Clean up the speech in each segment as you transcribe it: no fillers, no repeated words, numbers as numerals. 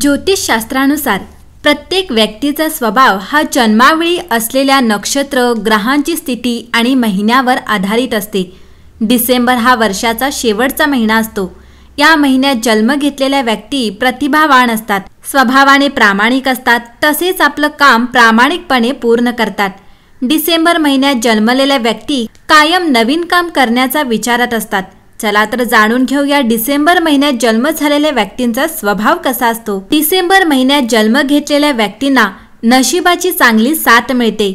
ज्योतिषशास्त्रानुसार प्रत्येक व्यक्तीचा स्वभाव हा जन्मावेळी असलेल्या नक्षत्र, ग्रहांची स्थिती आणि महिन्यावर आधारित असते। डिसेंबर हा वर्षाचा शेवटचा महिना असतो। या महिन्यात जन्म घेतलेल्या व्यक्ती प्रतिभावान असतात, स्वभावाने प्रामाणिक असतात, तसेच आपलं काम प्रामाणिकपणे पूर्ण करतात। डिसेंबर महिन्यात जन्मलेल्या व्यक्ती कायम नवीन काम करण्याचा विचारात असतात। चला तर जाणून घेऊया डिसेंबर महिन्यात जन्म झालेल्या व्यक्तींचा स्वभाव कसा असतो। डिसेंबर महिन्यात जन्म घेतलेल्या व्यक्तींना नशिबाची चांगली साथ मिळते।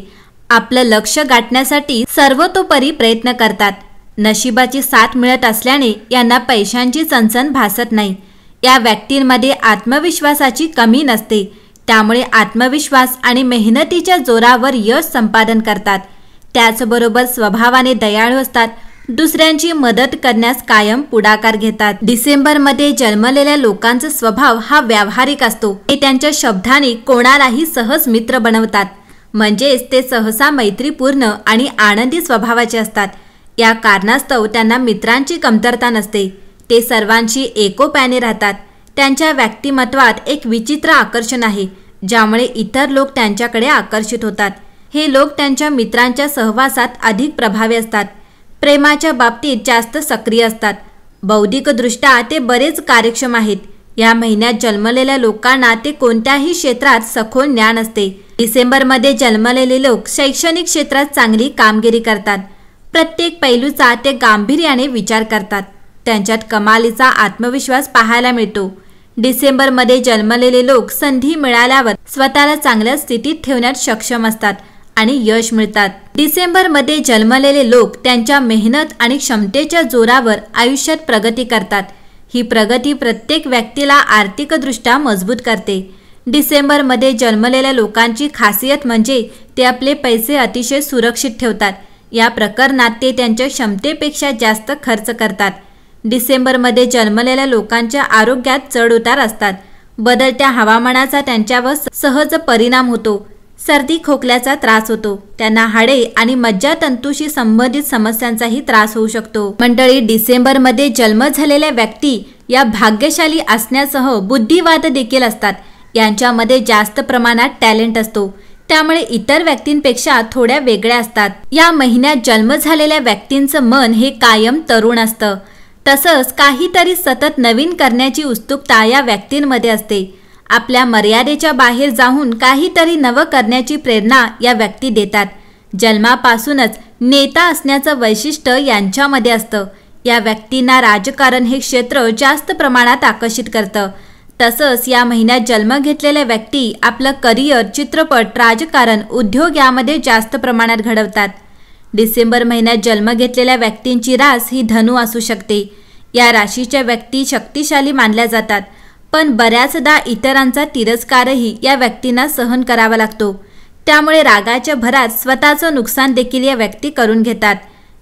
आपलं लक्ष्य गाठण्यासाठी सर्वतोपरी प्रयत्न करतात। नशिबाची साथ मिळत असल्याने यांना पैशांची चणचण भासत नाही। या व्यक्तींमध्ये आत्मविश्वासाची कमी नसते, त्यामुळे आत्मविश्वास आणि मेहनतीच्या जोरावर यश संपादन करतात। त्याचबरोबर स्वभावाने दयाळू असतात, दुसऱ्यांची मदत करण्यास कायम पुढाकार घेतात। डिसेंबरमध्ये जन्मलेल्या लोकांचा स्वभाव हा व्यावहारिक असतो। ते त्यांच्या शब्दाने कोणालाही सहज मित्र बनवतात, म्हणजेच ते सहसा मैत्रीपूर्ण आणि आनंदी स्वभावाचे असतात। या कारणास्तव त्यांना मित्रांची कमतरता नसते। ते सर्वांशी एकोप्याने राहतात। त्यांच्या व्यक्तिमत्वात एक विचित्र आकर्षण आहे, ज्यामुळे इतर लोक त्यांच्याकडे आकर्षित होतात। हे लोक त्यांच्या मित्रांच्या सहवासात अधिक प्रभावी असतात। प्रेमाच्या बाबतीत जास्त सक्रिय असतात। बौद्धिकदृष्ट्या ते बरेच कार्यक्षम आहेत। या महिन्यात जन्मलेल्या लोकांना ते कोणत्याही क्षेत्रात सखोल ज्ञान असते। डिसेंबरमध्ये जन्मलेले लोक शैक्षणिक क्षेत्रात चांगली कामगिरी करतात। प्रत्येक पैलूचा ते गांभीर्याने विचार करतात। त्यांच्यात कमालीचा आत्मविश्वास पाहायला मिळतो। डिसेंबरमध्ये जन्मलेले लोक संधी मिळाल्यावर स्वतःला चांगल्या स्थितीत ठेवण्यात सक्षम असतात आणि यश मिळतात। डिसेंबरमध्ये जन्मलेले लोक त्यांच्या मेहनत आणि क्षमतेच्या जोरावर आयुष्यात प्रगती करतात। ही प्रगती प्रत्येक व्यक्तीला आर्थिकदृष्ट्या मजबूत करते। डिसेंबरमध्ये जन्मलेल्या लोकांची खासियत म्हणजे ते आपले पैसे अतिशय सुरक्षित ठेवतात। या प्रकरणात ते त्यांच्या क्षमतेपेक्षा जास्त खर्च करतात। डिसेंबरमध्ये जन्मलेल्या लोकांच्या आरोग्यात चढउतार असतात। बदलत्या हवामानाचा त्यांच्यावर सहज परिणाम होतो। सर्दी खोकल्याचा त्रास होतो। त्यांना हाडे आणि मज्जातंतूशी संबंधित समस्यांचाही त्रास होऊ शकतो। मंडळी, डिसेंबरमध्ये जन्म झालेल्या व्यक्ती या भाग्यशाली असण्यासह बुद्धिवाद देखील असतात। यांच्यामध्ये जास्त प्रमाणात टॅलेंट असतो, त्यामुळे इतर व्यक्तींपेक्षा थोड्या वेगळ्या असतात। या महिन्यात जन्म झालेल्या व्यक्तींचं मन हे कायम तरुण असतं। तसंच काहीतरी सतत नवीन करण्याची उत्सुकता या व्यक्तींमध्ये असते। आपल्या मर्यादेच्या बाहेर जाऊन काहीतरी नवं करण्याची प्रेरणा या व्यक्ती देतात। जन्मापासूनच नेता असण्याचं वैशिष्ट्य यांच्यामध्ये असतं। या व्यक्तींना राजकारण हे क्षेत्र जास्त प्रमाणात आकर्षित करतं। तसंच या महिन्यात जन्म घेतलेल्या व्यक्ती आपलं करिअर चित्रपट, राजकारण, उद्योग यामध्ये जास्त प्रमाणात घडवतात। डिसेंबर महिन्यात जन्म घेतलेल्या व्यक्तींची रास ही धनु असू शकते। या राशीच्या व्यक्ती शक्तिशाली मानल्या जातात, पण बऱ्याचदा इतरांचा तिरस्कारही या व्यक्तींना सहन करावा लागतो। त्यामुळे रागाच्या भरात स्वतःचं नुकसान देखील या व्यक्ती करून घेतात।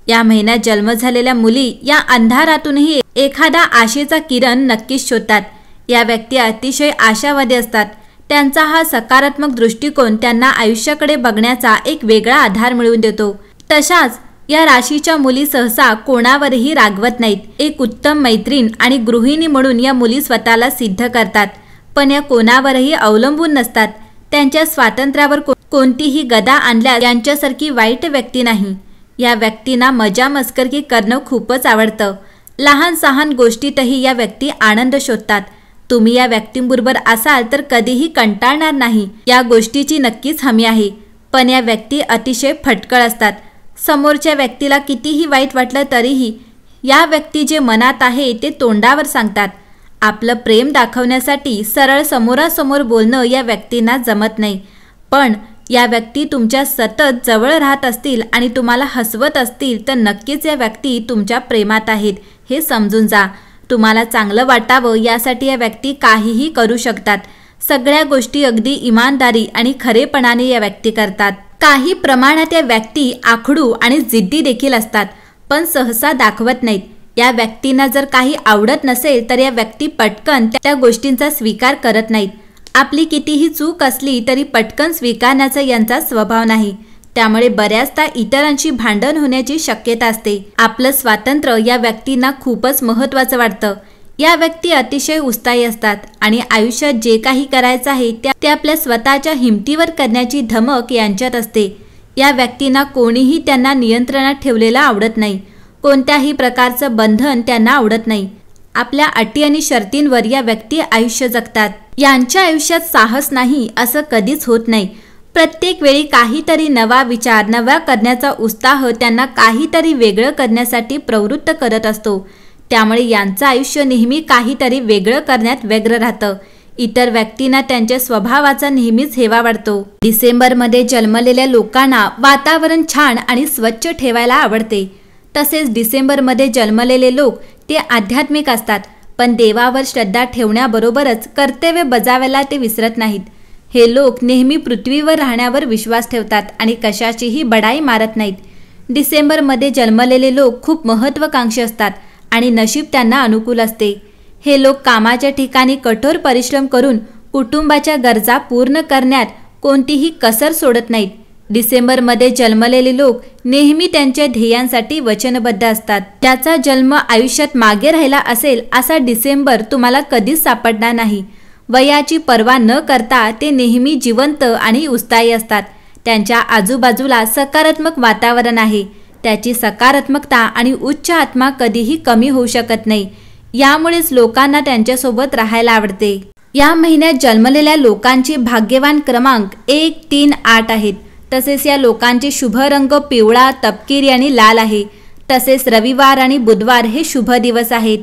या महिन्यात जन्म झालेल्या मुली या अंधारातूनही एखादा आशेचा किरण नक्कीच शोधतात। या व्यक्ती अतिशय आशावादी असतात। त्यांचा हा सकारात्मक दृष्टिकोन त्यांना आयुष्याकडे बघण्याचा एक वेगळा आधार मिळवून देतो। तशाच या राशीच्या मुली सहसा कोणावरही रागवत नाहीत। एक उत्तम मैत्रीण आणि गृहिणी म्हणून या मुली स्वतःला सिद्ध करतात, पण या कोणावरही अवलंबून नसतात। त्यांच्या स्वातंत्र्यावर कोणतीही गदा आणल्यास यांच्यासारखी वाईट व्यक्ती नाही। या व्यक्तींना मजा मस्करी करणं खूपच आवडतं। लहान सहान गोष्टीतही या व्यक्ती आनंद शोधतात। तुम्ही या व्यक्तींबरोबर असाल तर कधीही कंटाळणार नाही, या गोष्टीची नक्कीच हमी आहे। पण या व्यक्ती अतिशय फटकळ असतात। समोरच्या व्यक्तीला कितीही वाईट वाटलं तरीही या व्यक्ती जे मनात आहे ते तोंडावर सांगतात। आपलं प्रेम दाखवण्यासाठी सरळ समोरासमोर बोलणं या व्यक्तींना जमत नाही, पण या व्यक्ती तुमच्या सतत जवळ राहत असतील आणि तुम्हाला हसवत असतील तर नक्कीच या व्यक्ती तुमच्या प्रेमात आहेत हे समजून जा। तुम्हाला चांगलं वाटावं यासाठी या व्यक्ती काहीही करू शकतात। सगळ्या गोष्टी अगदी इमानदारी आणि खरेपणाने या व्यक्ती करतात। काही प्रमाणात या व्यक्ती आखडू आणि जिद्दी देखील असतात, पण सहसा दाखवत नाहीत। या व्यक्तींना जर काही आवडत नसेल तर या व्यक्ती पटकन त्या गोष्टींचा स्वीकार करत नाहीत। आपली कितीही चूक असली तरी पटकन स्वीकारण्याचा यांचा स्वभाव नाही। त्यामुळे बऱ्याचदा इतरांशी भांडण होण्याची शक्यता असते। आपलं स्वातंत्र्य या व्यक्तींना खूपच महत्त्वाचं वाटतं। या व्यक्ती अतिशय उत्साही असतात आणि आयुष्यात जे काही करायचं आहे ते आपल्या स्वतःच्या हिमतीवर करण्याची धमक यांच्यात असते। या व्यक्तींना कोणीही त्यांना नियंत्रणात ठेवलेलं आवडत नाही। कोणत्याही प्रकारचं बंधन त्यांना आवडत नाही। आपल्या अटी आणि शर्तींवर या व्यक्ती आयुष्य जगतात। यांच्या आयुष्यात साहस नाही असं कधीच होत नाही। प्रत्येक वेळी काहीतरी नवा विचार, नवा करण्याचा उत्साह त्यांना काहीतरी वेगळं करण्यासाठी प्रवृत्त करत असतो। त्यामुळे यांचं आयुष्य नेहमी काहीतरी वेगळं करण्यात व्यग्र राहतं। इतर व्यक्तींना त्यांच्या स्वभावाचा नेहमीच हेवा वाटतो। डिसेंबरमध्ये जन्मलेल्या लोकांना वातावरण छान आणि स्वच्छ ठेवायला आवडते। तसेच डिसेंबरमध्ये जन्मलेले लोक ते आध्यात्मिक असतात, पण देवावर श्रद्धा ठेवण्याबरोबरच कर्तव्य बजावायला ते विसरत नाहीत। हे लोक नेहमी पृथ्वीवर राहण्यावर विश्वास ठेवतात आणि कशाचीही बडाई मारत नाहीत। डिसेंबरमध्ये जन्मलेले लोक खूप महत्त्वाकांक्षी असतात आणि नशीब त्यांना अनुकूल असते। हे लोक कामाच्या ठिकाणी कठोर परिश्रम करून कुटुंबाच्या गरजा पूर्ण करण्यात कोणतीही कसर सोडत नाहीत। डिसेंबरमध्ये जन्मलेले लोक नेहमी त्यांच्या ध्येयांसाठी वचनबद्ध असतात। त्याचा जन्म आयुष्यात मागे राहिला असेल असा डिसेंबर तुम्हाला कधीच सापडणार नाही। वयाची पर्वा न करता ते नेहमी जिवंत आणि उत्साही असतात। त्यांच्या आजूबाजूला सकारात्मक वातावरण आहे। त्याची सकारात्मकता आणि उच्च आत्मा कधीही कमी होऊ शकत नाही। यामुळेच लोकांना त्यांच्यासोबत राहायला आवडते। या महिन्यात जन्मलेल्या लोकांचे भाग्यवान क्रमांक 1, 3, 8 आहेत। तसेच या लोकांचे शुभ रंग पिवळा, तपकिरी आणि लाल आहे। तसेच रविवार आणि बुधवार हे शुभ दिवस आहेत।